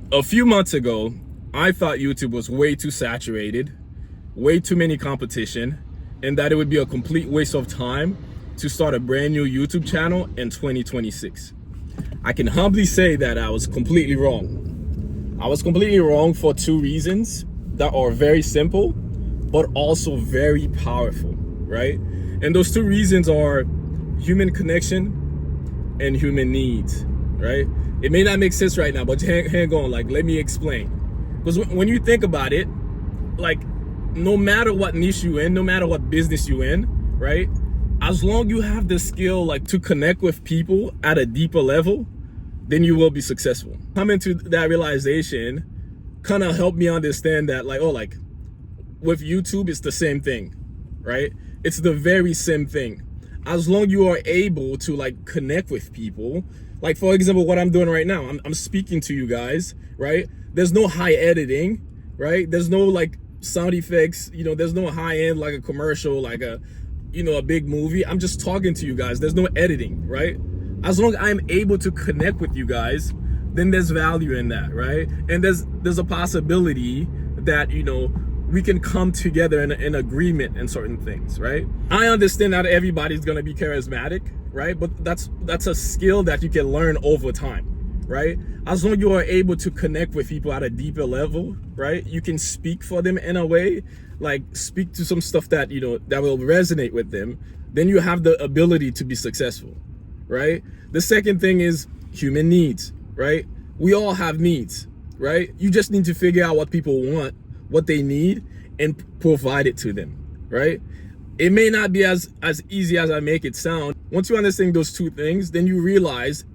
A few months ago, I thought YouTube was way too saturated, way too many competition, and that it would be a complete waste of time to start a brand new YouTube channel in 2026. I can humbly say that I was completely wrong. I was completely wrong for two reasons that are very simple, but also very powerful, right? And those two reasons are human connection and human needs, right? It may not make sense right now, but hang on, like, let me explain. Because when you think about it, like, no matter what niche you're in, no matter what business you're in, right? As long you have the skill, like, to connect with people at a deeper level, then you will be successful. Coming to that realization kind of helped me understand that, like, oh, like, with YouTube, it's the same thing, right? It's the very same thing. As long you are able to, like, connect with people, like, for example, what I'm doing right now, I'm speaking to you guys, right? There's no high editing, right? There's no, like, sound effects, you know, there's no high end, like a commercial, like a, you know, a big movie. I'm just talking to you guys. There's no editing, right? As long as I'm able to connect with you guys, then there's value in that, right? And there's a possibility that, you know, we can come together in agreement in certain things, right? I understand not everybody's gonna be charismatic, right? But that's a skill that you can learn over time, right? As long as you are able to connect with people at a deeper level, right? You can speak for them in a way, like speak to some stuff that, you know, that will resonate with them, then you have the ability to be successful, right? The second thing is human needs, right? We all have needs, right? You just need to figure out what people want, what they need, and provide it to them, right? It may not be as easy as I make it sound. Once you understand those two things, then you realize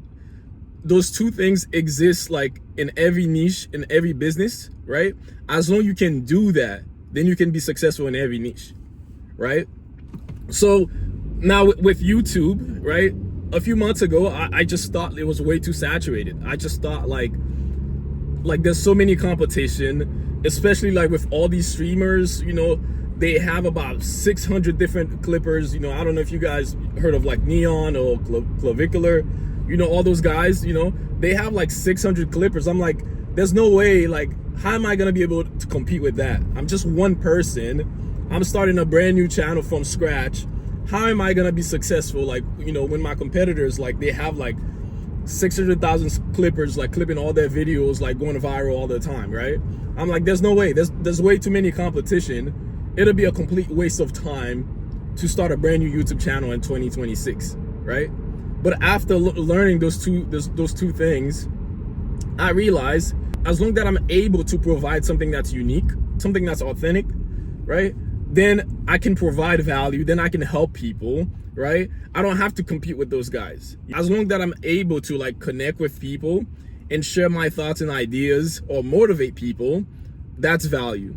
those two things exist, like, in every niche, in every business, right? As long as you can do that, then you can be successful in every niche, right? So now with YouTube, right? A few months ago, I just thought it was way too saturated. I just thought, like there's so many competition, especially like with all these streamers, you know, they have about 600 different clippers. You know, I don't know if you guys heard of like Neon or Clavicular, you know, all those guys, you know, they have like 600 clippers. I'm like, there's no way, like, how am I gonna be able to compete with that? I'm just one person. I'm starting a brand new channel from scratch. How am I gonna be successful? Like, you know, when my competitors, like, they have like 600,000 clippers, like clipping all their videos, like going viral all the time, right? I'm like, there's no way. There's way too many competition. It'll be a complete waste of time to start a brand new YouTube channel in 2026, right? But after learning those two things, I realized as long that I'm able to provide something that's unique, something that's authentic, right? Then I can provide value, then I can help people, right? I don't have to compete with those guys. As long that I'm able to, like, connect with people and share my thoughts and ideas or motivate people, that's value.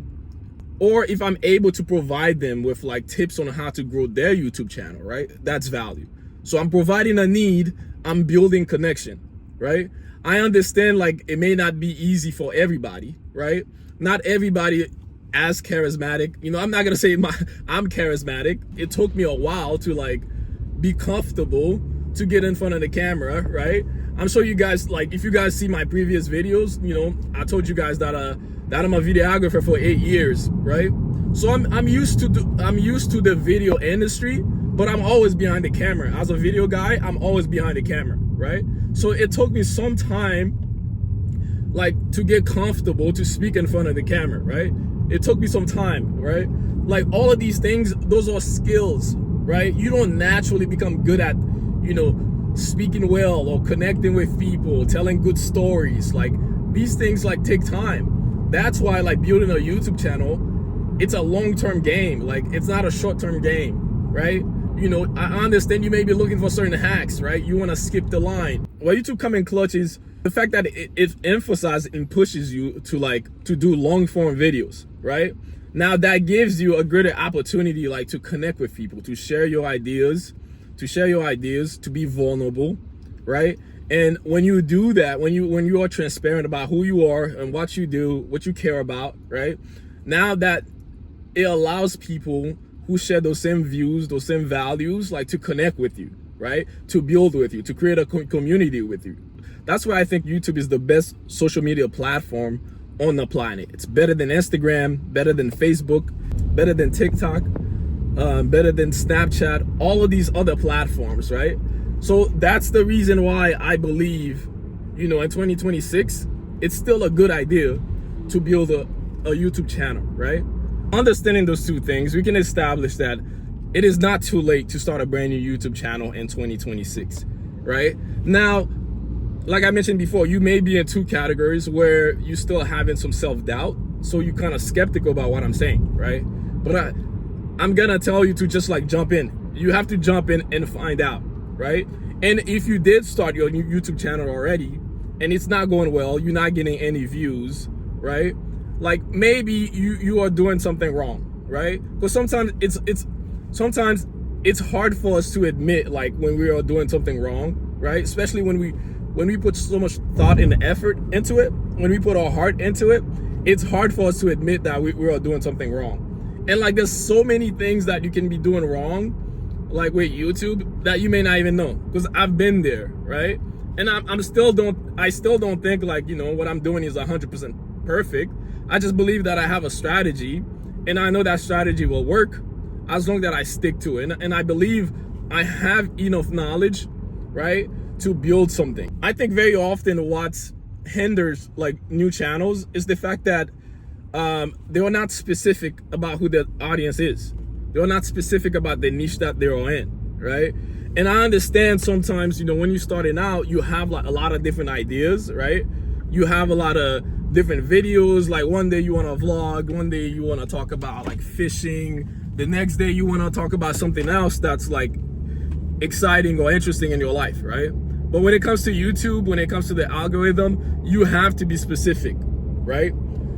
Or if I'm able to provide them with, like, tips on how to grow their YouTube channel, right? That's value. So I'm providing a need, I'm building connection, right? I understand, like, it may not be easy for everybody, right? Not everybody as charismatic. You know, I'm not gonna say I'm charismatic. It took me a while to, like, be comfortable to get in front of the camera, right? I'm sure you guys, like, if you guys see my previous videos, you know, I told you guys that I'm a videographer for 8 years, right? So I'm used to the video industry, but I'm always behind the camera. As a video guy, I'm always behind the camera, right? So it took me some time, like, to get comfortable to speak in front of the camera, right? It took me some time, right? Like, all of these things, those are skills, right? You don't naturally become good at, you know, speaking well or connecting with people, telling good stories. Like, these things, like, take time. That's why, like, building a YouTube channel, it's a long-term game. Like, it's not a short-term game, right? You know, I understand you may be looking for certain hacks, right? You want to skip the line. What YouTube come in clutch is the fact that it emphasizes and pushes you to, like, to do long-form videos, right? Now that gives you a greater opportunity, like, to connect with people, to share your ideas, to be vulnerable, right? And when you do that, when you are transparent about who you are and what you do, what you care about, right? Now that it allows people who share those same views, those same values, like, to connect with you, right? To build with you, to create a community with you. That's why I think YouTube is the best social media platform on the planet. It's better than Instagram, better than Facebook, better than TikTok, better than Snapchat, all of these other platforms, right? So that's the reason why I believe, in 2026, it's still a good idea to build a YouTube channel, right? Understanding those two things, we can establish that it is not too late to start a brand new YouTube channel in 2026, right? Now, like I mentioned before, you may be in two categories where you're still having some self-doubt, so you're kind of skeptical about what I'm saying, right? But I'm gonna tell you to just like jump in. You have to jump in and find out, right? And if you did start your new YouTube channel already and it's not going well, you're not getting any views, right? Like maybe you are doing something wrong, right? Because sometimes it's hard for us to admit like when we are doing something wrong, right? Especially when we put so much thought and effort into it, when we put our heart into it, it's hard for us to admit that we are doing something wrong. And like there's so many things that you can be doing wrong, like with YouTube, that you may not even know, because I've been there, right? And I still don't think like, what I'm doing is 100% perfect. I just believe that I have a strategy, and I know that strategy will work as long as I stick to it. And I believe I have enough knowledge, right, to build something. I think very often what hinders like new channels is the fact that they are not specific about who the audience is. They are not specific about the niche that they're in, right? And I understand sometimes, when you're starting out, you have like a lot of different ideas, right? You have a lot of different videos. Like one day you want to vlog, one day you want to talk about like fishing, the next day you want to talk about something else that's like exciting or interesting in your life, right? But when it comes to YouTube, when it comes to the algorithm, you have to be specific, right?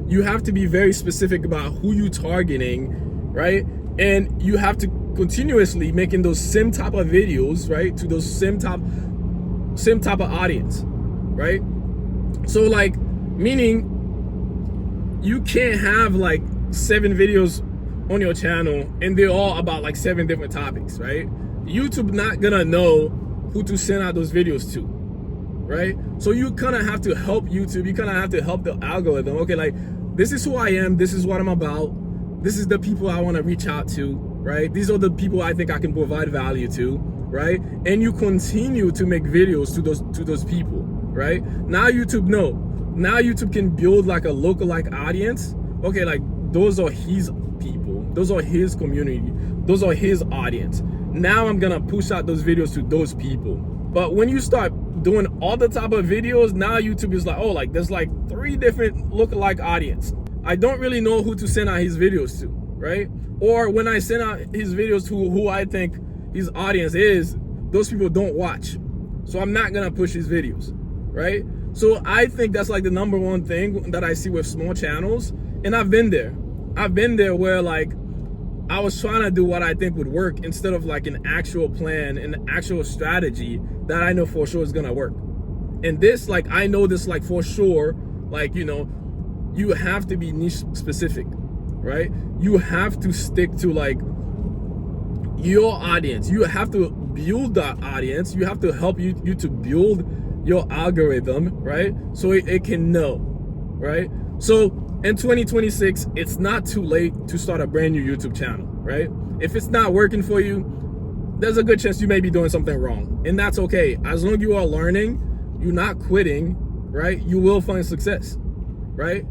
You have to be very specific about who you're targeting, right? And you have to continuously making those same type of videos, right, to those same type of audience, right? So like, meaning you can't have like 7 videos on your channel and they're all about like 7 different topics, right? YouTube not gonna know who to send out those videos to, right? So you kind of have to help YouTube. You kind of have to help the algorithm. Okay, like this is who I am. This is what I'm about. This is the people I want to reach out to, right? These are the people I think I can provide value to, right? And you continue to make videos to those people, right? Now YouTube know. Now YouTube can build like a lookalike audience. Okay, like those are his people. Those are his community. Those are his audience. Now I'm gonna push out those videos to those people. But when you start doing all the type of videos, now YouTube is like, oh, like there's like 3 different lookalike audience. I don't really know who to send out his videos to, right? Or when I send out his videos to who I think his audience is, those people don't watch. So I'm not gonna push his videos, right? So I think that's like the number one thing that I see with small channels. And I've been there. I've been there where like I was trying to do what I think would work instead of like an actual plan, an actual strategy that I know for sure is gonna work. And this, like, I know this like for sure, like, you have to be niche specific, right? You have to stick to like your audience. You have to build that audience. You have to help you to build your algorithm, right? So it can know, right? So in 2026, it's not too late to start a brand new YouTube channel, right? If it's not working for you, there's a good chance you may be doing something wrong. And that's okay. As long as you are learning, you're not quitting, right? You will find success, right?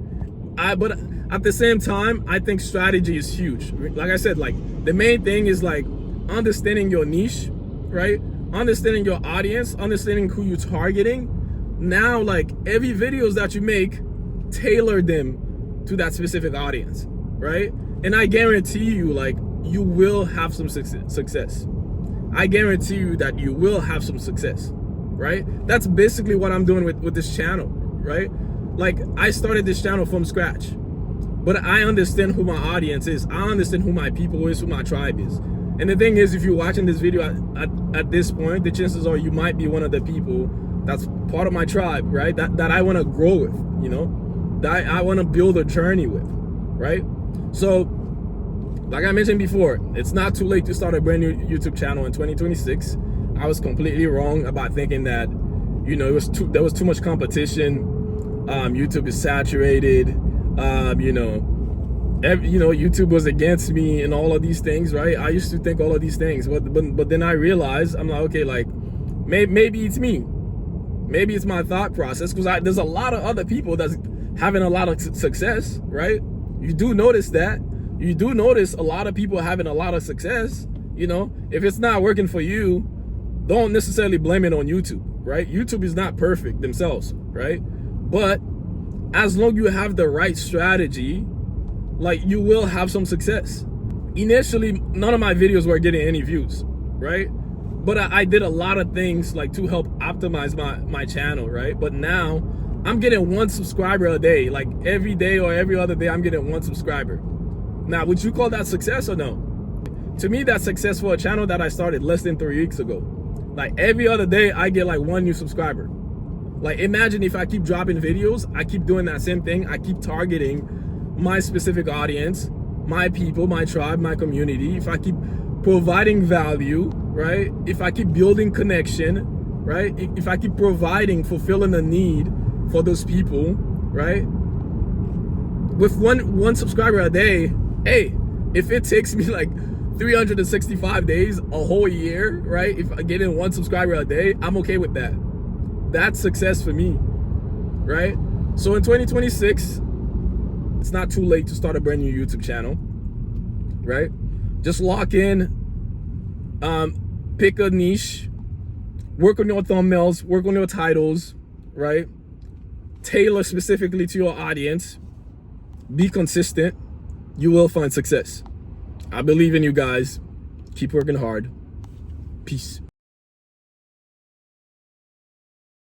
But at the same time, I think strategy is huge. Like I said, like the main thing is like understanding your niche, right? Understanding your audience, understanding who you're targeting. Now, like every videos that you make, tailor them to that specific audience, right? And I guarantee you, like, you will have some success. I guarantee you that you will have some success, right? That's basically what I'm doing with this channel, right? Like, I started this channel from scratch, but I understand who my audience is. I understand who my people is, who my tribe is. And the thing is, if you're watching this video at this point, the chances are you might be one of the people that's part of my tribe, right? That I want to grow with, that I want to build a journey with, right? So, like I mentioned before, it's not too late to start a brand new YouTube channel in 2026. I was completely wrong about thinking that, You know, there was too much competition. YouTube is saturated. You know, YouTube was against me and all of these things, right? I used to think all of these things, but then I realized, I'm like, okay, like maybe it's me. Maybe it's my thought process, because there's a lot of other people that's having a lot of success, right? You do notice that. You do notice a lot of people having a lot of success. You know, if it's not working for you, don't necessarily blame it on YouTube, right? YouTube is not perfect themselves, right? But as long as you have the right strategy, like, you will have some success. Initially, none of my videos were getting any views, right? But I did a lot of things like to help optimize my channel, right? But now I'm getting 1 subscriber a day. Like every day or every other day, I'm getting 1 subscriber. Now, would you call that success or no? To me, that's success for a channel that I started less than 3 weeks ago. Like every other day, I get like 1 new subscriber. Like, imagine if I keep dropping videos, I keep doing that same thing. I keep targeting my specific audience, my people, my tribe, my community. If I keep providing value, right? If I keep building connection, right? If I keep providing, fulfilling the need for those people, right? With one subscriber a day, hey, if it takes me like 365 days, a whole year, right? If I get in 1 subscriber a day, I'm okay with that. That's success for me, right? So in 2026, it's not too late to start a brand new YouTube channel, right? Just lock in, pick a niche, work on your thumbnails, work on your titles, right? Tailor specifically to your audience. Be consistent. You will find success. I believe in you guys. Keep working hard. Peace.